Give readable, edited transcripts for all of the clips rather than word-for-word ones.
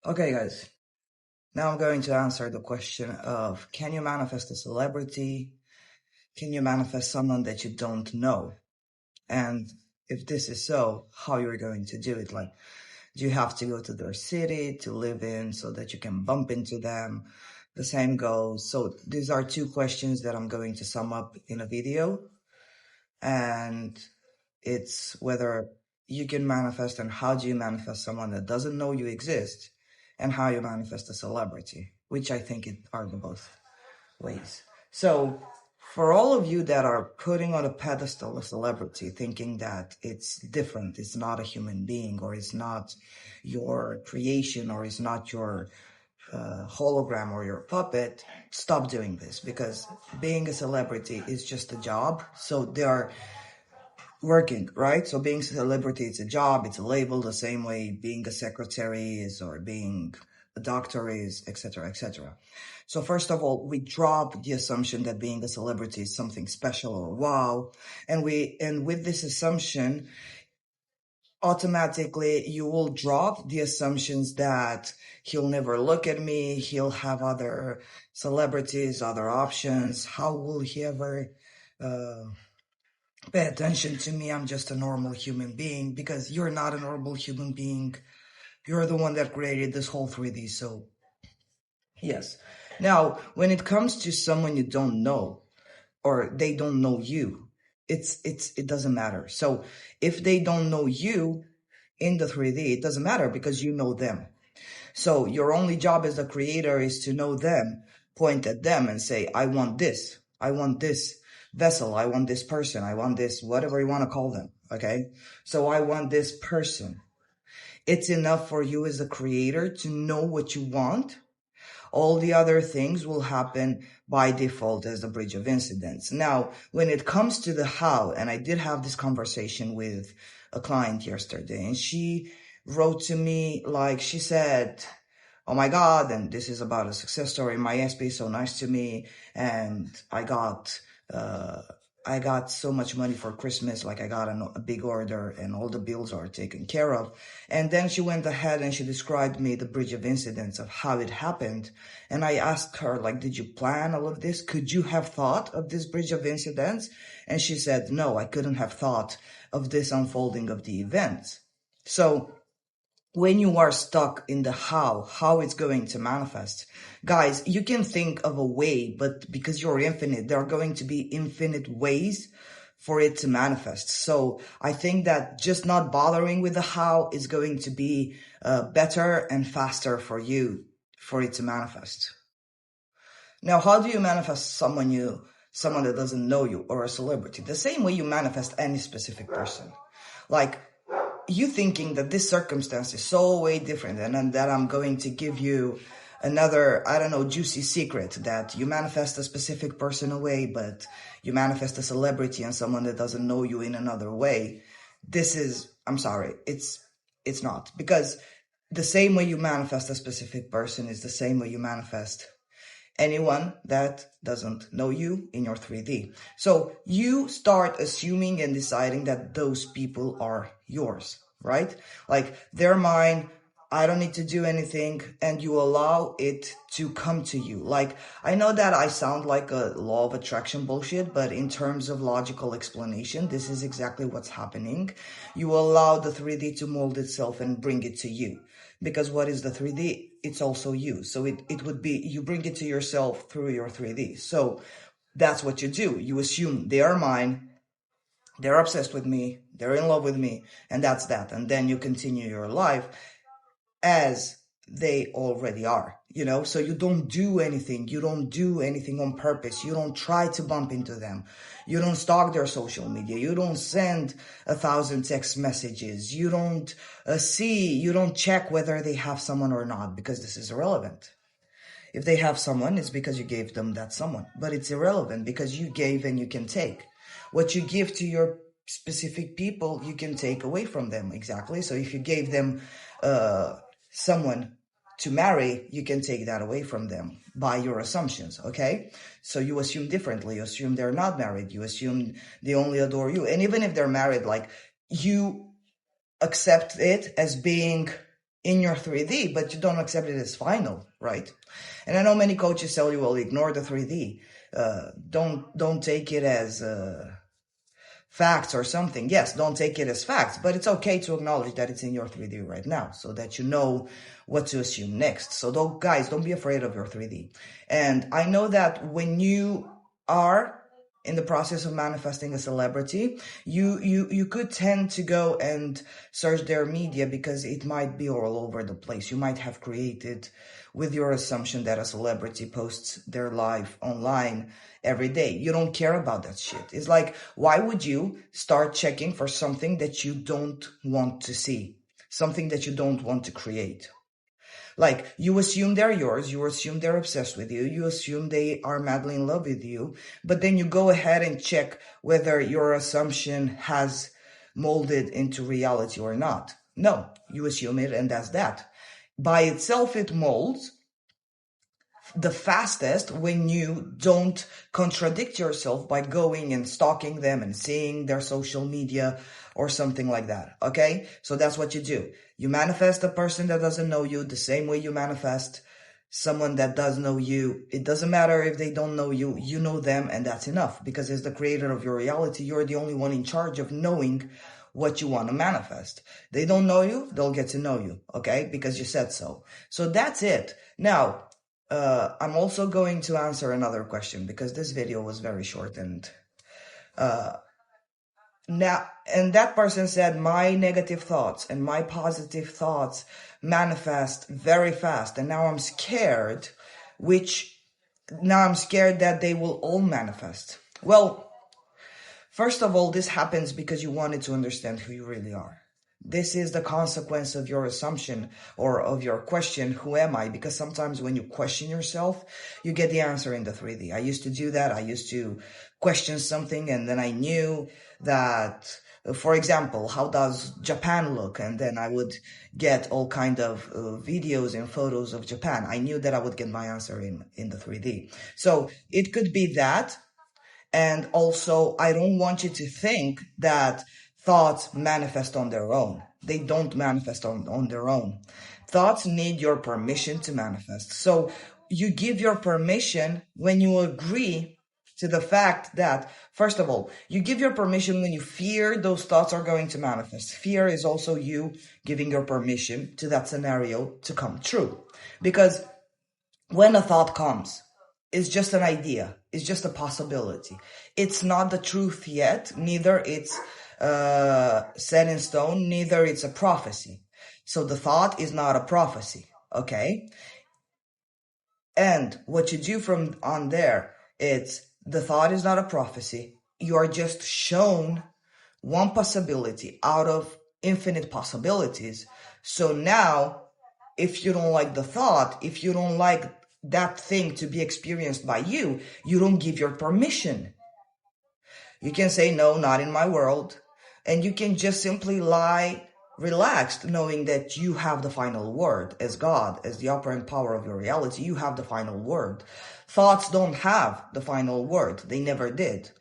Okay, guys. Now I'm going to answer the question of, can you manifest a celebrity? Can you manifest someone that you don't know? And if this is so, how you're going to do it? Like, do you have to go to their city to live in so that you can bump into them? The same goes. So these are two questions that I'm going to sum up in a video. And it's whether you can manifest and how do you manifest someone that doesn't know you exist, and how you manifest a celebrity, which I think are the both ways. So for all of you that are putting on a pedestal a celebrity, thinking that it's different, it's not a human being, or it's not your creation, or it's not your hologram or your puppet, stop doing this, because being a celebrity is just a job. So they are working, right? So being a celebrity, it's a job, it's a label, the same way being a secretary is, or being a doctor is, etc., etc. So first of all, we drop the assumption that being a celebrity is something special or wow, and with this assumption, automatically you will drop the assumptions that he'll never look at me, he'll have other celebrities, other options, how will he ever pay attention to me, I'm just a normal human being, because you're not a normal human being. You're the one that created this whole 3D. So yes. Now, when it comes to someone you don't know, or they don't know you, it doesn't matter. So if they don't know you in the 3D, it doesn't matter because you know them. So your only job as a creator is to know them, point at them and say, I want this vessel, I want this person, I want this, whatever you want to call them, okay? So I want this person. It's enough for you as a creator to know what you want. All the other things will happen by default as the bridge of incidents. Now, when it comes to the how, and I did have this conversation with a client yesterday, and she wrote to me, like, she said, oh my God, and this is about a success story. My SP is so nice to me, and I got so much money for Christmas, like I got a big order and all the bills are taken care of. And then she went ahead and she described me the bridge of incidents of how it happened. And I asked her, like, did you plan all of this? Could you have thought of this bridge of incidents? And she said, no, I couldn't have thought of this unfolding of the events. So when you are stuck in the how it's going to manifest, guys, you can think of a way, but because you're infinite, there are going to be infinite ways for it to manifest. So I think that just not bothering with the how is going to be better and faster for you, for it to manifest. Now, how do you manifest someone that doesn't know you, or a celebrity? The same way you manifest any specific person. Like, you thinking that this circumstance is so way different, and that I'm going to give you another, I don't know, juicy secret, that you manifest a specific person away, but you manifest a celebrity and someone that doesn't know you in another way. This is, I'm sorry, it's not. Because the same way you manifest a specific person is the same way you manifest anyone that doesn't know you in your 3D. So you start assuming and deciding that those people are yours, right? Like, they're mine, I don't need to do anything, and you allow it to come to you. Like, I know that I sound like a law of attraction bullshit, but in terms of logical explanation, this is exactly what's happening. You allow the 3D to mold itself and bring it to you. Because what is the 3D? It's also you. So it would be, you bring it to yourself through your 3D. So that's what you do. You assume they are mine, they're obsessed with me, they're in love with me, and that's that. And then you continue your life as they already are, you know? So you don't do anything. You don't do anything on purpose. You don't try to bump into them. You don't stalk their social media. You don't send 1,000 text messages. You don't you don't check whether they have someone or not, because this is irrelevant. If they have someone, it's because you gave them that someone. But it's irrelevant because you gave and you can take. What you give to your specific people, you can take away from them. Exactly. So if you gave them someone to marry, you can take that away from them by your assumptions, okay? So you assume differently. You assume they're not married. You assume they only adore you. And even if they're married, like, you accept it as being in your 3D, but you don't accept it as final, right? And I know many coaches tell you, well, ignore the 3D. Don't take it as facts or something. Yes, don't take it as facts, but it's okay to acknowledge that it's in your 3D right now so that you know what to assume next. So guys, don't be afraid of your 3D. And I know that when you are in the process of manifesting a celebrity, you could tend to go and search their media because it might be all over the place. You might have created with your assumption that a celebrity posts their life online every day. You don't care about that shit. It's like, why would you start checking for something that you don't want to see, something that you don't want to create? Like, you assume they're yours, you assume they're obsessed with you, you assume they are madly in love with you, but then you go ahead and check whether your assumption has molded into reality or not. No, you assume it and that's that. By itself, it molds the fastest when you don't contradict yourself by going and stalking them and seeing their social media or something like that, okay? So that's what you do. You manifest a person that doesn't know you the same way you manifest someone that does know you. It doesn't matter if they don't know you, you know them, and that's enough. Because as the creator of your reality, you're the only one in charge of knowing what you want to manifest. They don't know you, they'll get to know you, okay? Because you said so. So that's it. Now, I'm also going to answer another question because this video was very short and that person said my negative thoughts and my positive thoughts manifest very fast, and now I'm scared that they will all manifest. Well, first of all, this happens because you wanted to understand who you really are. This is the consequence of your assumption or of your question, who am I? Because sometimes when you question yourself, you get the answer in the 3D. I used to do that. I used to question something and then I knew that, for example, how does Japan look? And then I would get all kind of videos and photos of Japan. I knew that I would get my answer in the 3D. So it could be that. And also, I don't want you to think that thoughts manifest on their own. They don't manifest on their own. Thoughts need your permission to manifest. So you give your permission when you agree to the fact that, first of all, you give your permission when you fear those thoughts are going to manifest. Fear is also you giving your permission to that scenario to come true. Because when a thought comes, it's just an idea. It's just a possibility. It's not the truth yet. Neither it's set in stone, neither it's a prophecy. So the thought is not a prophecy, okay? And what you do from on there, it's the thought is not a prophecy. You are just shown one possibility out of infinite possibilities. So now, if you don't like the thought, if you don't like that thing to be experienced by you, you don't give your permission. You can say, no, not in my world. And you can just simply lie relaxed, knowing that you have the final word as God, as the operant power of your reality. You have the final word. Thoughts don't have the final word. They never did.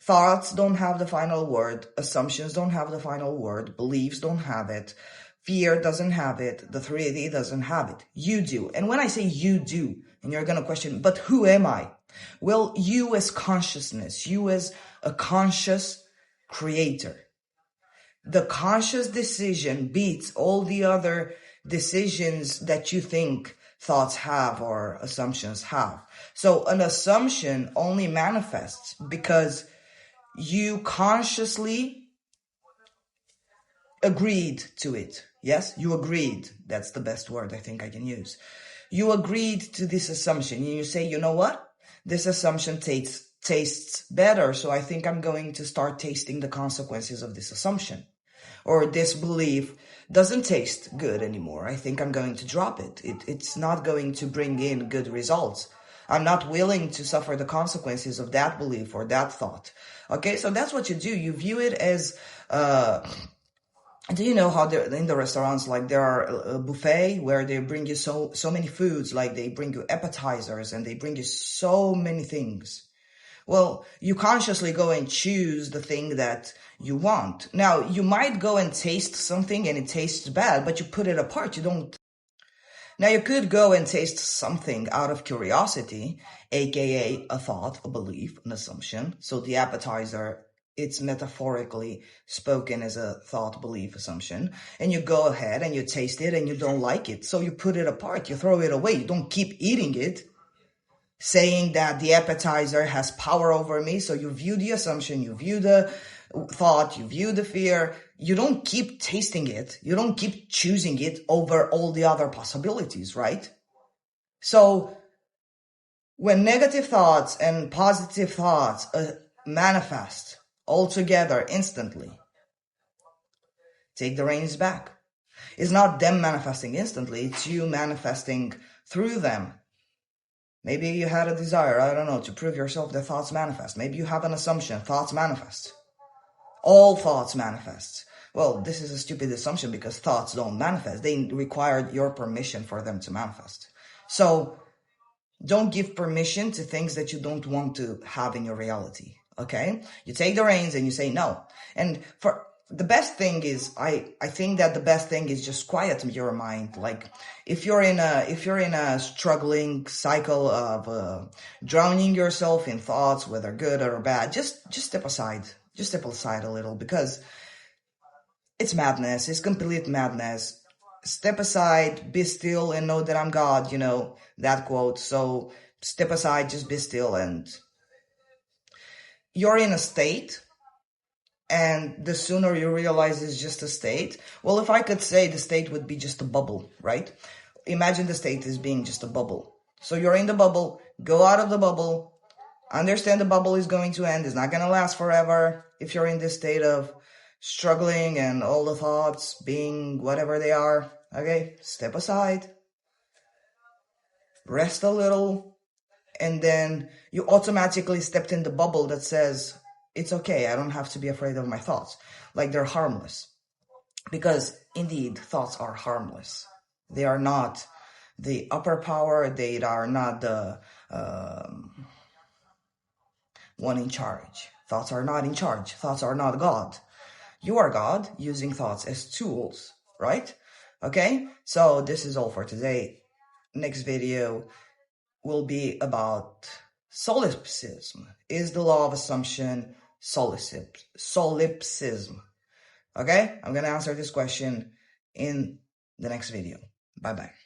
Thoughts don't have the final word. Assumptions don't have the final word. Beliefs don't have it. Fear doesn't have it. The 3D doesn't have it. You do. And when I say you do, and you're going to question, but who am I? Well, you as consciousness, you as a conscious creator. The conscious decision beats all the other decisions that you think thoughts have or assumptions have. So an assumption only manifests because you consciously agreed to it. Yes, you agreed. That's the best word I think I can use. You agreed to this assumption and you say, you know what? This assumption tastes better, so I think I'm going to start tasting the consequences of this assumption. Or this belief doesn't taste good anymore. I think I'm going to drop it. It's not going to bring in good results. I'm not willing to suffer the consequences of that belief or that thought. Okay, so that's what you do. You view it as, do you know how in the restaurants, like there are a buffet where they bring you so many foods, like they bring you appetizers and they bring you so many things. Well, you consciously go and choose the thing that you want. Now, you might go and taste something and it tastes bad, but you put it apart. You don't. Now, you could go and taste something out of curiosity, aka a thought, a belief, an assumption. So the appetizer, it's metaphorically spoken as a thought, belief, assumption. And you go ahead and you taste it and you don't like it. So you put it apart, you throw it away. You don't keep eating it, saying that the appetizer has power over me. So you view the assumption, you view the thought, you view the fear. You don't keep tasting it. You don't keep choosing it over all the other possibilities, right? So when negative thoughts and positive thoughts manifest all together instantly, take the reins back. It's not them manifesting instantly, it's you manifesting through them. Maybe you had a desire, I don't know, to prove yourself that thoughts manifest. Maybe you have an assumption, thoughts manifest. All thoughts manifest. Well, this is a stupid assumption because thoughts don't manifest. They require your permission for them to manifest. So don't give permission to things that you don't want to have in your reality, okay? You take the reins and you say no. And for the best thing is, I think that the best thing is just quiet your mind. Like if you're in a struggling cycle of drowning yourself in thoughts, whether good or bad, just step aside. Just step aside a little, because it's madness. It's complete madness. Step aside, be still, and know that I'm God, you know, that quote. So step aside, just be still, and you're in a state, and the sooner you realize it's just a state. Well, if I could say the state would be just a bubble, right? Imagine the state as being just a bubble. So you're in the bubble, go out of the bubble, understand the bubble is going to end, it's not going to last forever. If you're in this state of struggling and all the thoughts being whatever they are, okay, step aside, rest a little, and then you automatically stepped in the bubble that says, it's okay, I don't have to be afraid of my thoughts. Like they're harmless. Because indeed, thoughts are harmless. They are not the upper power, they are not the one in charge. Thoughts are not in charge. Thoughts are not God. You are God using thoughts as tools, right? Okay, so this is all for today. Next video will be about solipsism. Is the law of assumption solipsism? Okay, I'm going to answer this question in the next video. Bye-bye.